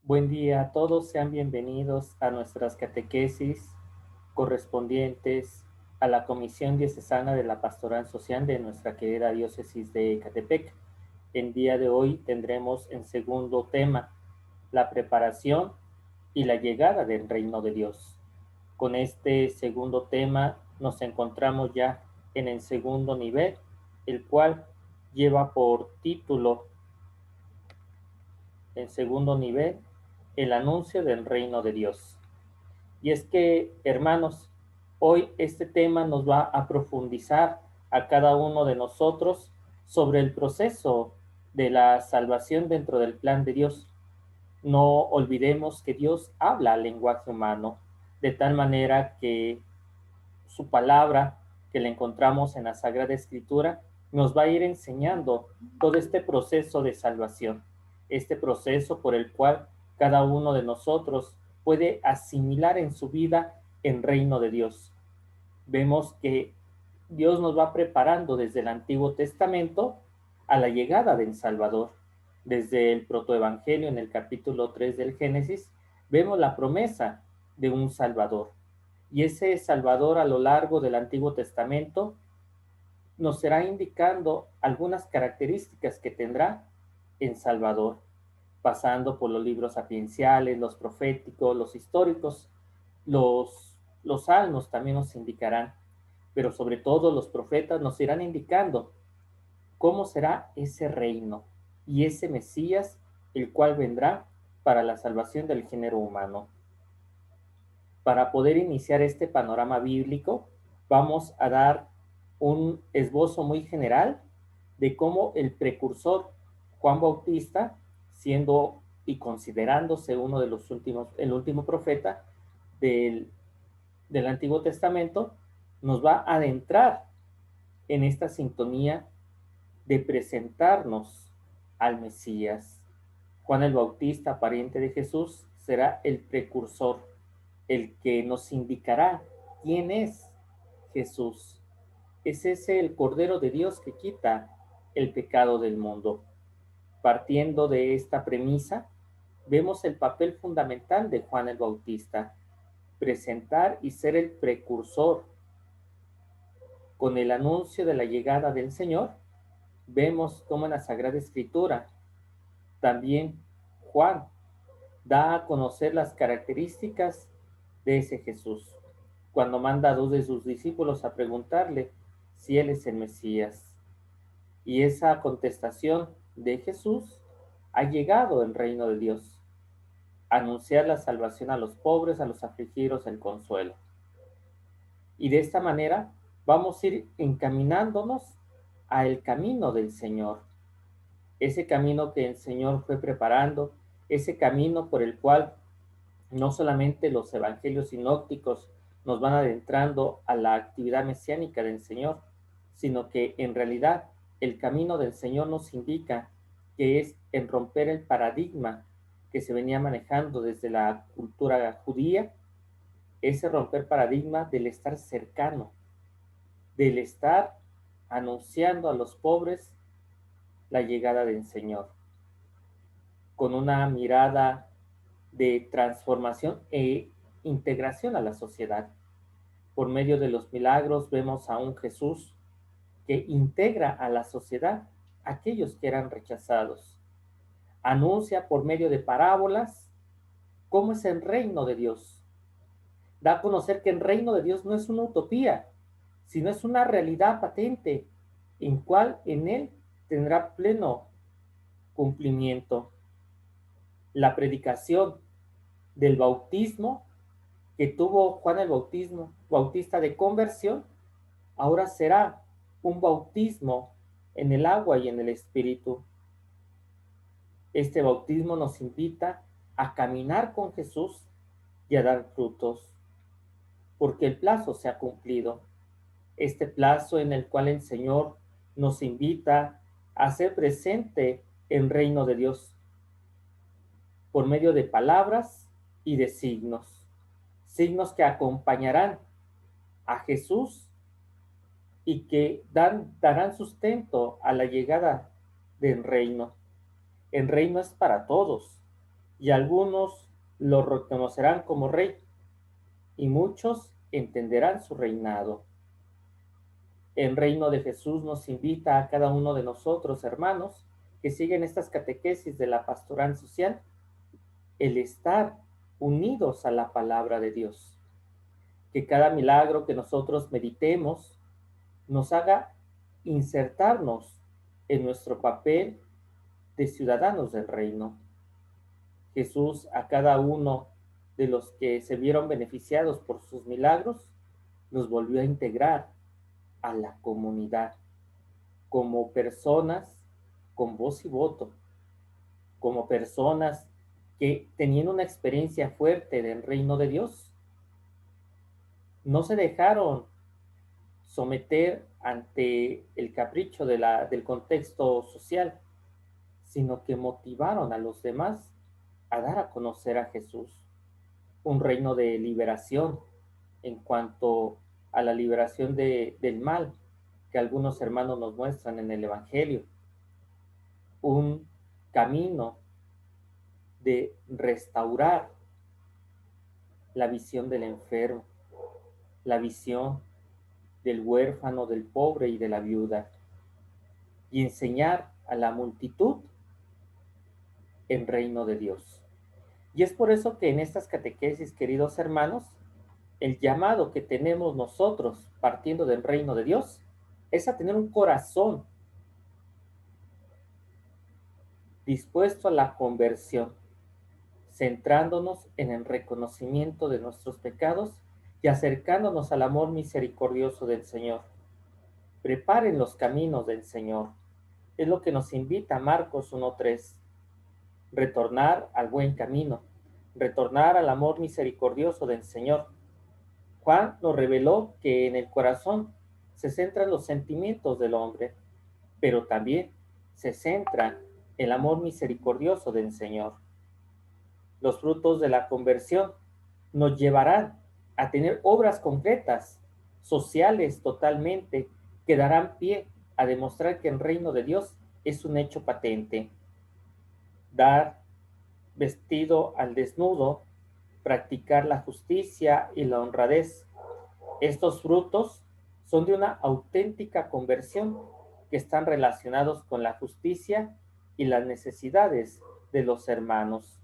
Buen día a todos, sean bienvenidos a nuestras catequesis correspondientes a la Comisión Diocesana de la Pastoral Social de nuestra querida diócesis de Ecatepec. El día de hoy tendremos en segundo tema la preparación y la llegada del reino de Dios. Con este segundo tema nos encontramos ya en el segundo nivel, el cual lleva por título el segundo nivel, el anuncio del reino de Dios. Y es que, hermanos, hoy este tema nos va a profundizar a cada uno de nosotros sobre el proceso de la salvación dentro del plan de Dios. No olvidemos que Dios habla al lenguaje humano, de tal manera que su palabra, que la encontramos en la Sagrada Escritura, nos va a ir enseñando todo este proceso de salvación, este proceso por el cual cada uno de nosotros puede asimilar en su vida el reino de Dios. Vemos que Dios nos va preparando desde el Antiguo Testamento a la llegada del Salvador. Desde el protoevangelio en el capítulo 3 del Génesis, vemos la promesa de un Salvador. Y ese Salvador a lo largo del Antiguo Testamento nos será indicando algunas características que tendrá en Salvador, pasando por los libros sapienciales, los proféticos, los históricos, los salmos también nos indicarán, pero sobre todo los profetas nos irán indicando cómo será ese reino y ese Mesías, el cual vendrá para la salvación del género humano. Para poder iniciar este panorama bíblico, vamos a dar un esbozo muy general de cómo el precursor Juan Bautista, siendo y considerándose uno de los últimos, el último profeta del Antiguo Testamento, nos va a adentrar en esta sintonía de presentarnos al Mesías. Juan el Bautista, pariente de Jesús, será el precursor, el que nos indicará quién es Jesús. Es ese el Cordero de Dios que quita el pecado del mundo. Partiendo de esta premisa, vemos el papel fundamental de Juan el Bautista, presentar y ser el precursor. Con el anuncio de la llegada del Señor, vemos cómo en la Sagrada Escritura también Juan da a conocer las características de ese Jesús, cuando manda a dos de sus discípulos a preguntarle si él es el Mesías. Y esa contestación de Jesús ha llegado el reino de Dios, anunciar la salvación a los pobres, a los afligidos, el consuelo. Y de esta manera vamos a ir encaminándonos al camino del Señor, ese camino que el Señor fue preparando, ese camino por el cual no solamente los evangelios sinópticos nos van adentrando a la actividad mesiánica del Señor, sino que en realidad el camino del Señor nos indica que es en romper el paradigma que se venía manejando desde la cultura judía, ese romper paradigma del estar cercano, del estar anunciando a los pobres la llegada del Señor, con una mirada de transformación e integración a la sociedad. Por medio de los milagros vemos a un Jesús que integra a la sociedad aquellos que eran rechazados. Anuncia por medio de parábolas cómo es el reino de Dios. Da a conocer que el reino de Dios no es una utopía, sino es una realidad patente, en cual en él tendrá pleno cumplimiento. La predicación del bautismo que tuvo Juan el Bautista de conversión, ahora será un bautismo en el agua y en el Espíritu. Este bautismo nos invita a caminar con Jesús y a dar frutos, porque el plazo se ha cumplido. Este plazo en el cual el Señor nos invita a ser presente en el reino de Dios por medio de palabras y de signos, signos que acompañarán a Jesús y que darán sustento a la llegada del reino. El reino es para todos, y algunos lo reconocerán como rey, y muchos entenderán su reinado. El reino de Jesús nos invita a cada uno de nosotros, hermanos, que siguen estas catequesis de la pastoral social, el estar unidos a la palabra de Dios. Que cada milagro que nosotros meditemos nos haga insertarnos en nuestro papel de ciudadanos del reino. Jesús a cada uno de los que se vieron beneficiados por sus milagros nos volvió a integrar a la comunidad como personas con voz y voto, como personas que tenían una experiencia fuerte del reino de Dios, no se dejaron someter ante el capricho del contexto social, sino que motivaron a los demás a dar a conocer a Jesús. Un reino de liberación en cuanto a la liberación del mal que algunos hermanos nos muestran en el Evangelio. Un camino de restaurar la visión del enfermo, la visión del huérfano, del pobre y de la viuda, y enseñar a la multitud el reino de Dios. Y es por eso que en estas catequesis, queridos hermanos, el llamado que tenemos nosotros partiendo del reino de Dios es a tener un corazón dispuesto a la conversión, centrándonos en el reconocimiento de nuestros pecados y acercándonos al amor misericordioso del Señor. Preparen los caminos del Señor. Es lo que nos invita Marcos 1:3. Retornar al buen camino, retornar al amor misericordioso del Señor. Juan nos reveló que en el corazón se centran los sentimientos del hombre, pero también se centra el amor misericordioso del Señor. Los frutos de la conversión nos llevarán a tener obras concretas, sociales totalmente, que darán pie a demostrar que el reino de Dios es un hecho patente. Dar vestido al desnudo, practicar la justicia y la honradez. Estos frutos son de una auténtica conversión que están relacionados con la justicia y las necesidades de los hermanos.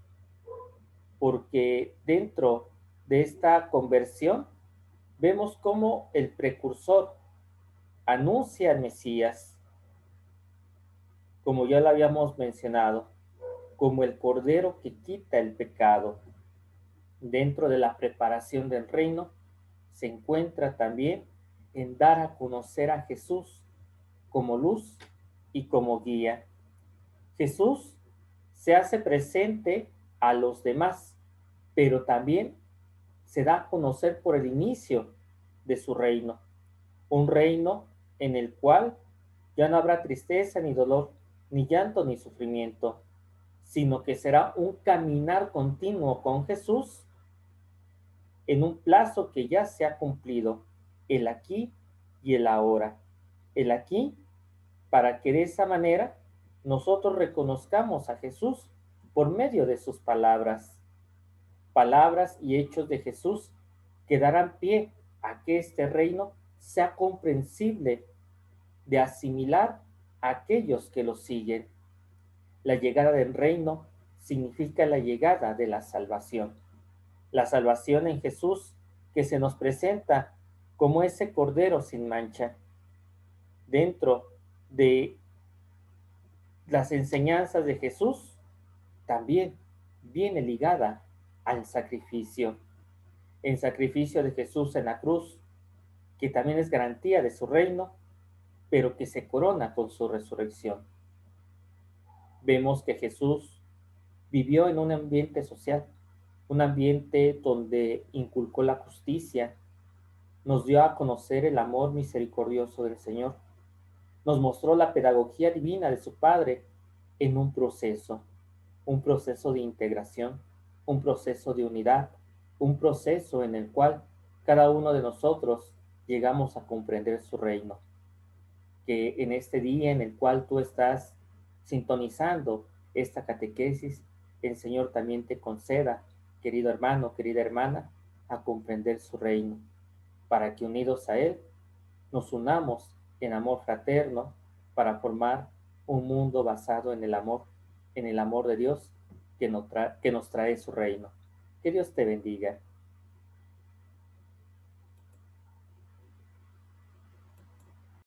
Porque dentro de esta conversión vemos cómo el precursor anuncia al Mesías, como ya lo habíamos mencionado, como el Cordero que quita el pecado. Dentro de la preparación del reino se encuentra también en dar a conocer a Jesús como luz y como guía. Jesús se hace presente a los demás, pero también se da a conocer por el inicio de su reino, un reino en el cual ya no habrá tristeza ni dolor, ni llanto ni sufrimiento, sino que será un caminar continuo con Jesús en un plazo que ya se ha cumplido, el aquí y el ahora. El aquí para que de esa manera nosotros reconozcamos a Jesús por medio de sus palabras, palabras y hechos de Jesús que darán pie a que este reino sea comprensible de asimilar a aquellos que lo siguen. La llegada del reino significa la llegada de la salvación. La salvación en Jesús que se nos presenta como ese cordero sin mancha. Dentro de las enseñanzas de Jesús también viene ligada al sacrificio. El sacrificio de Jesús en la cruz, que también es garantía de su reino, pero que se corona con su resurrección. Vemos que Jesús vivió en un ambiente social, un ambiente donde inculcó la justicia, nos dio a conocer el amor misericordioso del Señor, nos mostró la pedagogía divina de su Padre en un proceso de integración, un proceso de unidad, un proceso en el cual cada uno de nosotros llegamos a comprender su reino. Que en este día en el cual tú estás sintonizando esta catequesis, el Señor también te conceda, querido hermano, querida hermana, a comprender su reino, para que unidos a Él nos unamos en amor fraterno para formar un mundo basado en el amor de Dios que nos trae su reino. Que Dios te bendiga.